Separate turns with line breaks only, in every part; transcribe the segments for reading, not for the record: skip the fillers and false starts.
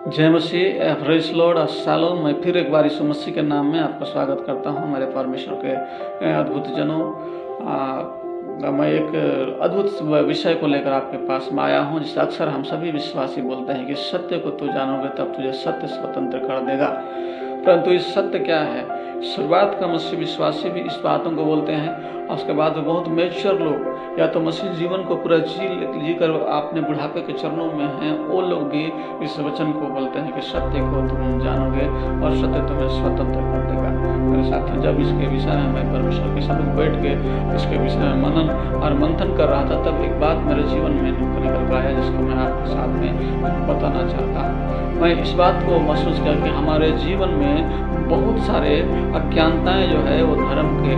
जय मसीह, praise Lord, अस्सलाम। मैं फिर एक बार यीशु मसीह के नाम में आपका स्वागत करता हूँ हमारे परमेश्वर के अद्भुत जनों। मैं एक अद्भुत विषय को लेकर आपके पास में आया हूँ, जिसे अक्सर हम सभी विश्वासी बोलते हैं कि सत्य को तू जानोगे तब तुझे सत्य स्वतंत्र कर देगा। परंतु इस सत्य क्या है? शुरुआत का मसीह विश्वासी भी इस बातों को बोलते हैं, और उसके बाद बहुत मेच्योर लोग या तो मसीह जीवन को पूरा जी कर अपने बुढ़ापे के चरणों में हैं, वो लोग भी इस वचन को बोलते हैं कि सत्य को तुम जानोगे और सत्य तुम्हें स्वतंत्र कर देगा। मेरे साथियों, जब इसके विषय में मैं परमेश्वर के साथ बैठ के इसके विषय में मनन और मंथन कर रहा था, तब एक बात मेरे जीवन में निकल कर आया, जिसको मैं आपके साथ में बताना चाहता हूँ। मैं इस बात को महसूस किया कि हमारे जीवन में बहुत सारे अज्ञानताएं जो है वो धर्म के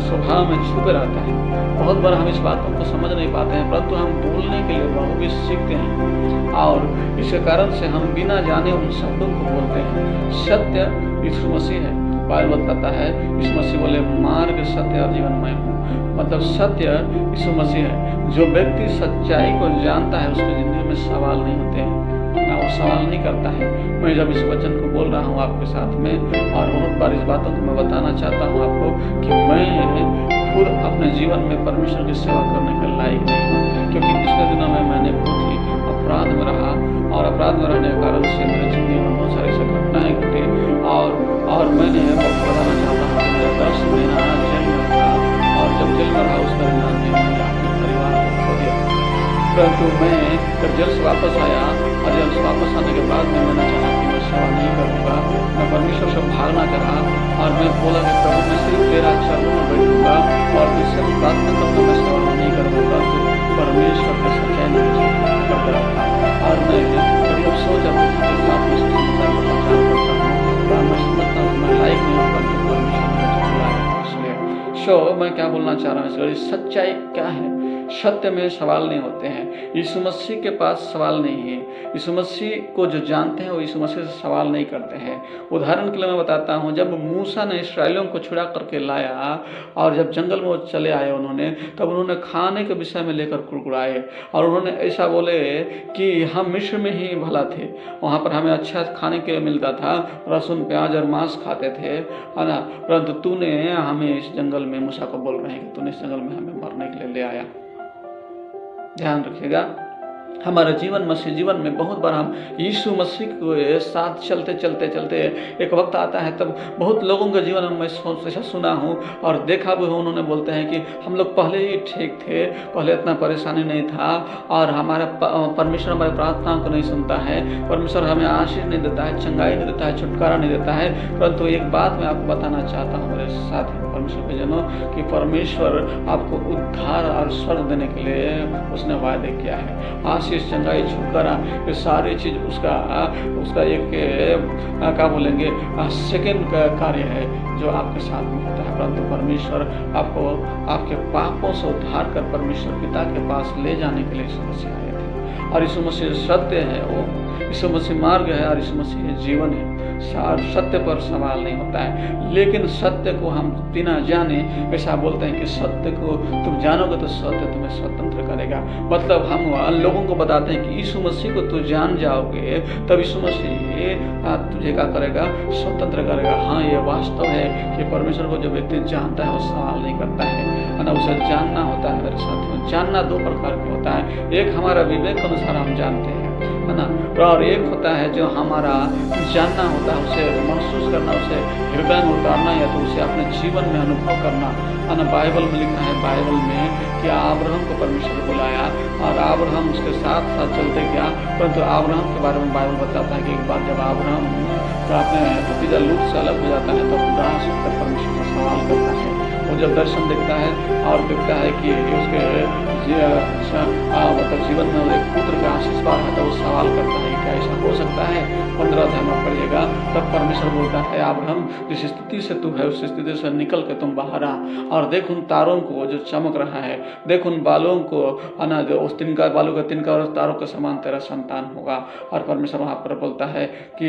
स्वभाव में छुपे रहता है। बहुत बार हम इस बातों को समझ नहीं पाते हैं, परंतु हम बोलने के लिए बहुविध सीखते हैं और इसके कारण से हम बिना जाने उन शब्दों को बोलते हैं। सत्य यीशु मसीह है। बाइबल बताता है यीशु मसीह बोले, मार्ग, सत्य और जीवन मैं हूँ। मतलब सत्य यीशु मसीह है। जो व्यक्ति सच्चाई को जानता है उसकी जिंदगी में सवाल नहीं होते हैं, ना वो सवाल नहीं करता है। मैं जब इस वचन को बोल रहा हूँ आपके साथ में, और बहुत बार इस बातों को मैं बताना चाहता हूँ आपको कि मैं खुद अपने जीवन में परमेश्वर की सेवा करने के लायक नहीं हूँ, क्योंकि पिछले दिनों में मैंने बहुत ही अपराध में रहा, और अपराध में रहने के कारण से मेरे जिंदगी में बहुत सारी घटनाएं घटी, और मैंने बताना चाहता हूँ कि मेरा 10 महीना जेल में था, और जब जेल में रहा उस दरमियान में मैंने अपने परिवार को खो दिया। परंतु मैं जब जेल से वापस आया, और जेल से वापस आने के बाद में मैंने चाहा कि मैं सेवा नहीं करूँगा, मैं परमेश्वर से भागना चाहा, और मैं बोला कि प्रभु मैं सिर्फ तेरा चरणों में बैठूंगा और तुझसे प्रार्थना करूँगा, मैं सेवा नहीं करूँगा। परंतु परमेश्वर के सच्चाई नहीं करता रहा, और मैं कभी अफसोस जब के साथ में प्रचार करता हूँ, और मैं समझता हूँ मैं लायक नहीं हूँ, परंतु परमेश्वर मुझे बुलाया है। इसलिए मैं क्या बोलना चाह रहा हूँ, सच्चाई क्या है? सत्य में सवाल नहीं होते हैं। यीशु मसीह के पास सवाल नहीं है। यीशु मसीह को जो जानते हैं वो यीशु मसीह से सवाल नहीं करते हैं। उदाहरण के लिए मैं बताता हूँ, जब मूसा ने इस्राएलियों को छुड़ा करके लाया और जब जंगल में वो चले आए उन्होंने, तब उन्होंने खाने के विषय में लेकर कुड़कुड़ाए, और उन्होंने ऐसा बोले कि हम मिस्र में ही भला थे, वहाँ पर हमें अच्छा खाने के लिए मिलता था, लहसुन प्याज और मांस खाते थे, है ना, परंतु तूने हमें इस जंगल में, मूसा को बोल रहे हैं कि तूने इस जंगल में हमें मरने के लिए ले आया। ध्यान रखिएगा, हमारे जीवन में बहुत बार हम यीशु मसीह के साथ चलते चलते एक वक्त आता है, तब बहुत लोगों के जीवन में मैं ऐसा सुना हूँ और देखा भी हूँ, उन्होंने बोलते हैं कि हम लोग पहले ही ठीक थे, पहले इतना परेशानी नहीं था, और हमारा परमेश्वर हमारे प्रार्थनाओं को नहीं सुनता है, परमेश्वर हमें आशीष नहीं देता है, चंगाई नहीं देता है, छुटकारा नहीं देता है। परंतु एक बात मैं आपको बताना चाहता हूँ मेरे साथ परमेश्वर के जनों, कि परमेश्वर आपको उद्धार और स्वर्ग देने के लिए उसने वायदे किया है। आशीष, चंगाई, छुटकारा, ये सारी चीज़ उसका एक क्या बोलेंगे सेकेंड कार्य है जो आपके साथ में होता है। परंतु परमेश्वर आपको आपके पापों से उद्धार कर परमेश्वर पिता के पास ले जाने के लिए यीशु मसीह आए थे, और यीशु मसीह सत्य है, वो यीशु मसीह मार्ग है, और यीशु मसीह जीवन है। सत्य पर सवाल नहीं होता है, लेकिन सत्य को हम बिना जाने ऐसा बोलते हैं कि सत्य को तुम जानोगे तो सत्य तुम्हें स्वतंत्र करेगा। मतलब हम लोगों को बताते हैं कि यीशु मसीह को तू जान जाओगे तब यीशु मसीह तुझे क्या करेगा? स्वतंत्र करेगा। हाँ, ये वास्तव है कि परमेश्वर को जो व्यक्ति जानता है वो सवाल नहीं करता है ना, उसे जानना होता है। मेरे साथियों, जानना दो प्रकार का होता है। एक हमारा विवेक अनुसार हम जानते हैं, है ना, और एक होता है जो हमारा जानना होता है, उसे महसूस करना, उसे हृदय में उतारना, या तो उसे अपने जीवन में अनुभव करना, है ना। बाइबल में लिखा है, बाइबल में कि अब्राहम को परमेश्वर ने बुलाया और अब्राहम उसके साथ साथ चलते गया, परंतु अब्राहम के बारे में बाइबल बताता है कि एक बार जब अब्राहम अपने भतीजा लूत से अलग हो जाता है तो खुदा से परमेश्वर से सवाल करता है। वो जब दर्शन देखता है और देखता है कि उसके मतलब जीवन में एक पुत्र का आशीष पा है, तो वो सवाल करता है क्या ऐसा हो सकता है? 15 अध्याय में पढ़िएगा, तब परमेश्वर बोलता है अब्राहम जिस स्थिति से तू है उस स्थिति से निकल के तुम बाहर आ, और देख उन तारों को जो चमक रहा है, देख उन बालों को, अना जो उस तिनका बालों का तिनका और तारों के समान तेरा संतान होगा। और परमेश्वर वहाँ पर बोलता है कि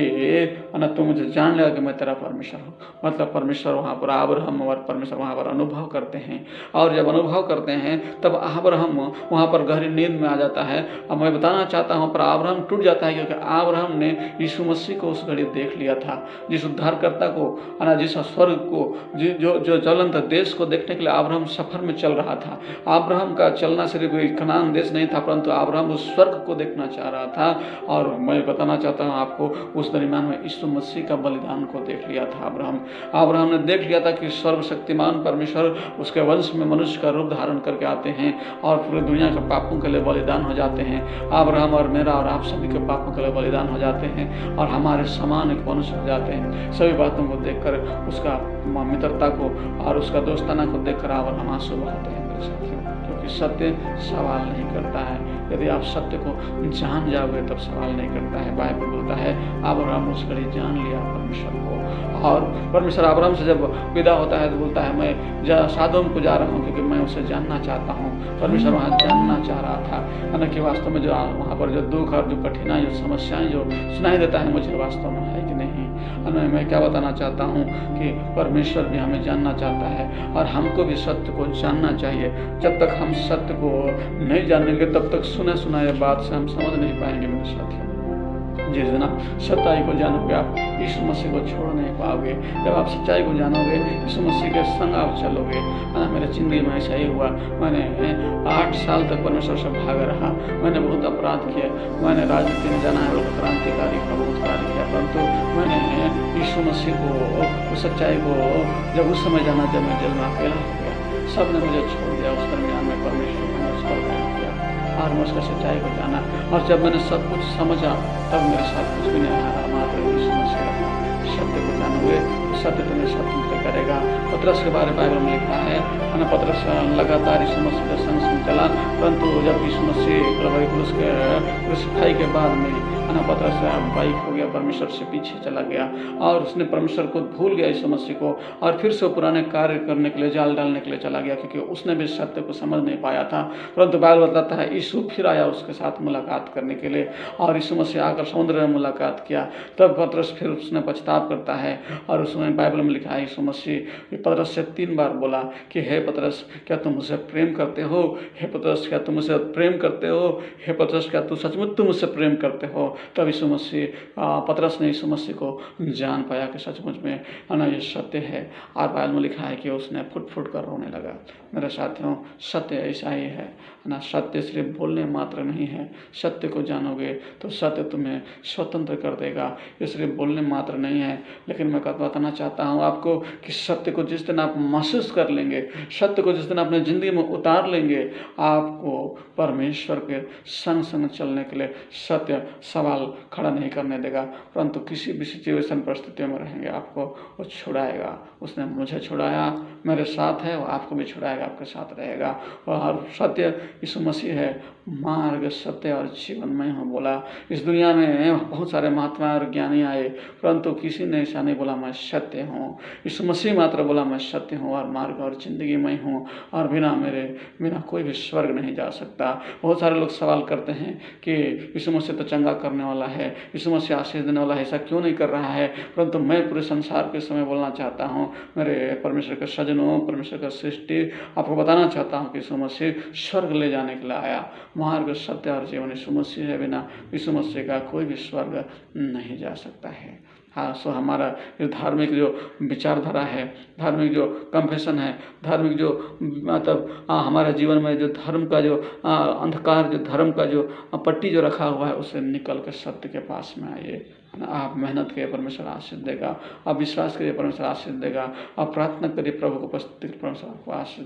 अना तू मुझे जान लेगा कि मैं तेरा परमेश्वर हूँ। मतलब परमेश्वर वहाँ पर अब्राहम और परमेश्वर वहाँ पर अनुभव करते हैं। और जब अनुभव करते हैं तब अब्राहम वहाँ पर गहरी नींद में आ जाता है। और मैं बताना चाहता हूँ पर अब्राहम टूट जाता है, क्योंकि अब्राहम ने यीशु मसीह को उस घड़ी देख लिया था, जिस उद्धारकर्ता को, जिस स्वर्ग को, जो ज्वलंत देश को देखने के लिए अब्राहम सफर में चल रहा था। अब्राहम का चलना सिर्फ कनान देश नहीं था, परंतु अब्राहम उस स्वर्ग को देखना चाह रहा था। और मैं बताना चाहता हूँ आपको, उस दरमियान में यीशु मसीह का बलिदान को देख लिया था अब्राहम ने देख लिया था कि सर्वशक्तिमान परमेश्वर उसके वंश में मनुष्य का रूप धारण करके आते हैं और पूरी दुनिया के पापों के लिए बलिदान हो जाते हैं। अब्राहम और मेरा और आप सभी के पापों के लिए बलिदान हो जाते हैं और हमारे समान एक मनुष्य हो जाते हैं। सभी बातों को देखकर, उसका मित्रता को और उसका दोस्ताना को देखकर अब्राहम आंसू बहाते हैं मेरे साथियों, क्योंकि सत्य सवाल नहीं करता है। यदि आप सत्य को जान जाओगे तब सवाल नहीं करता है। बाइबल बोलता है अब्राहम उस घड़ी जान लिया परमेश्वर को, और परमेश्वर अब्राहम से जब विदा होता है तो बोलता है मैं सादोम को जा रहा हूँ, क्योंकि मैं उसे जानना चाहता हूँ। परमेश्वर वहाँ जानना चाह रहा था, हालांकि वास्तव में जो वहाँ पर जो दुख और जो कठिनाई, जो समस्याएं जो सुनाई देता है, मुझे वास्तव में है कि नहीं। मैं क्या बताना चाहता हूँ कि परमेश्वर भी हमें जानना चाहता है और हमको भी सत्य को जानना चाहिए। जब तक हम सत्य को नहीं जानेंगे तब तक सुने सुनाए बात से हम समझ नहीं पाएंगे मेरे साथियों। जिस दिन आप सच्चाई को जानोगे आप यीशु मसीह को छोड़ नहीं पाओगे। जब आप सच्चाई को जानोगे यीशु मसीह के संग आप चलोगे। मेरे ज़िंदगी में ऐसा ही हुआ। मैंने 8 साल तक परमेश्वर से भागा रहा। मैंने बहुत अपराध किए, मैंने राजनीति में जाना है, बहुत क्रांतिकारी का बहुत कार्य किया, परंतु मैंने यीशु मसीह को, सच्चाई को जब उस समय जाना जब मैं जेल में अकेला हो गया, सब ने मुझे छोड़ दिया। उस दरमियान में परमेश्वर ने मुझ पर दया किया और मैं उसका सच्चाई को जाना, और जब मैंने सब कुछ समझा तब मेरे साथ कुछ भी नहीं हारा। मात्र यीशु मसीह सत्य को जानोगे, सत्य तुम्हें स्वतंत्र करेगा। पतरस के बारे में बाइबल में लिखा है, पतरस लगातार यीशु मसीह के संग चला, परंतु जब यीशु मसीह क्रूसिफाई के बाद में पतरस बाइक हो गया, परमेश्वर से पीछे चला गया और उसने परमेश्वर को भूल गया यीशु मसीह को, और फिर से पुराने कार्य करने के लिए, जाल डालने के लिए चला गया, क्योंकि उसने भी सत्य को समझ नहीं पाया था। परंतु बाइबल बताता है यीशु फिर आया उसके साथ मुलाकात करने के लिए, और यीशु मसीह आकर समुद्र में मुलाकात किया। तब पतरस फिर उसने पछताव करता है, और उसमें बाइबल में लिखा है यीशु मसीह पतरस से 3 बार बोला कि हे पतरस, क्या तुम मुझसे प्रेम करते हो? हे पतरस, क्या तुम मुझसे प्रेम करते हो? हे पतरस, क्या तू सचमुच तुम मुझसे प्रेम करते हो? तब यीशु मसीह, पतरस ने यीशु मसीह को जान पाया कि सचमुच में ये सत्य है। और बाइबल में लिखा है कि उसने फुट फुट कर रोने लगा। मेरे साथियों, सत्य ऐसा ही है ना। सत्य सिर्फ बोलने मात्र नहीं है। सत्य को जानोगे तो सत्य तुम्हें स्वतंत्र कर देगा। ये सिर्फ बोलने मात्र नहीं है। लेकिन मैं बताना चाहता हूँ आपको कि सत्य को जिस दिन आप महसूस कर लेंगे, सत्य को जिस दिन अपने ज़िंदगी में उतार लेंगे, आपको परमेश्वर के संग संग चलने के लिए सत्य सवाल खड़ा नहीं करने देगा, परंतु किसी भी सिचुएशन परिस्थितियों में रहेंगे आपको वो छुड़ाएगा। उसने मुझे छुड़ाया, मेरे साथ है, वो आपको भी छुड़ाएगा, आपके साथ रहेगा। और सत्य यीशु मसीह है, मार्ग, सत्य और जीवन मैं हूँ बोला। इस दुनिया में बहुत सारे महात्मा और ज्ञानी आए, परंतु किसी ने ऐसा नहीं बोला मैं सत्य हूँ। यीशु मसीह मात्र बोला मैं सत्य हूँ और मार्ग और जिंदगी मैं हूँ, और बिना कोई भी स्वर्ग नहीं जा सकता। बहुत सारे लोग सवाल करते हैं कि यीशु मसीह तो चंगा करने वाला है, यीशु मसीह आशीष देने वाला है, ऐसा क्यों नहीं कर रहा है? परंतु मैं पूरे संसार के समय बोलना चाहता हूँ, मेरे परमेश्वर के सजनों, परमेश्वर का सृष्टि, आपको बताना चाहता हूँ कि यीशु मसीह स्वर्ग ले जाने के लिए आया। मार्ग, सत्य और जीवन यीशु मसीह है, बिना यीशु मसीह का कोई भी स्वर्ग नहीं जा सकता है। हाँ, सो हमारा जो धार्मिक जो विचारधारा है, धार्मिक जो कन्फेशन है, धार्मिक जो मतलब हमारे जीवन में जो धर्म का जो अंधकार, जो धर्म का जो पट्टी जो रखा हुआ है, उसे निकल कर सत्य के पास में आइए। आप मेहनत करिए, परमेश्वर आशीष देगा। आप विश्वास करिए, परमेश्वर आशीष देगा। आप प्रार्थना करिए, प्रभु को उपस्थित, परमेश्वर आपको आशीष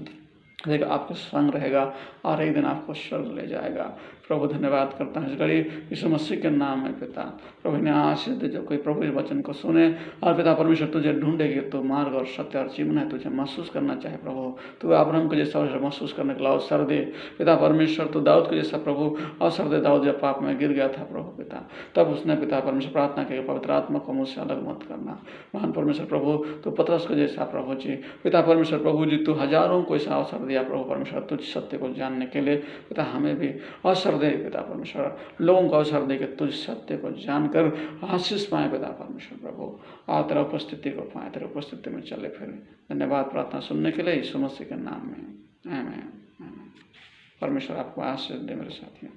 देगा, आपके संग रहेगा और एक दिन आपको स्वर्ग ले जाएगा। प्रभु धन्यवाद करता हूँ इस घड़ी यीशु मसीह के नाम में पिता। प्रभु ने आशीष दे, जो कोई प्रभु के वचन को सुने, और पिता परमेश्वर तुझे ढूंढेगी तो मार्ग और सत्य और जीवन है, तुझे महसूस करना चाहे प्रभु। तू अब्राहम को जैसा महसूस करने के लिए अवसर दे पिता परमेश्वर। तू दाऊद को जैसा प्रभु अवसर दे। दाऊद जब पाप में गिर गया था प्रभु पिता, तब उसने पिता परमेश्वर प्रार्थना की, पवित्र आत्मा को मुझसे अलग मत करना। महान परमेश्वर प्रभु, तू पतरस को जैसा प्रभु जी, पिता परमेश्वर प्रभु जी, तू हजारों को ऐसा अवसर दिया प्रभु परमेश्वर तुझ सत्य को जानने के लिए। पिता हमें भी अवसर दे पिता परमेश्वर, लोगों को अवसर दे कि तुझ सत्य को जानकर आशीष पाए पिता परमेश्वर प्रभु, और तेरा उपस्थिति को पाए, तेरे उपस्थिति में चले फिरे। धन्यवाद प्रार्थना सुनने के लिए यीशु मसीह के नाम में, आमीन। परमेश्वर आपको आशीष दे मेरे साथियों।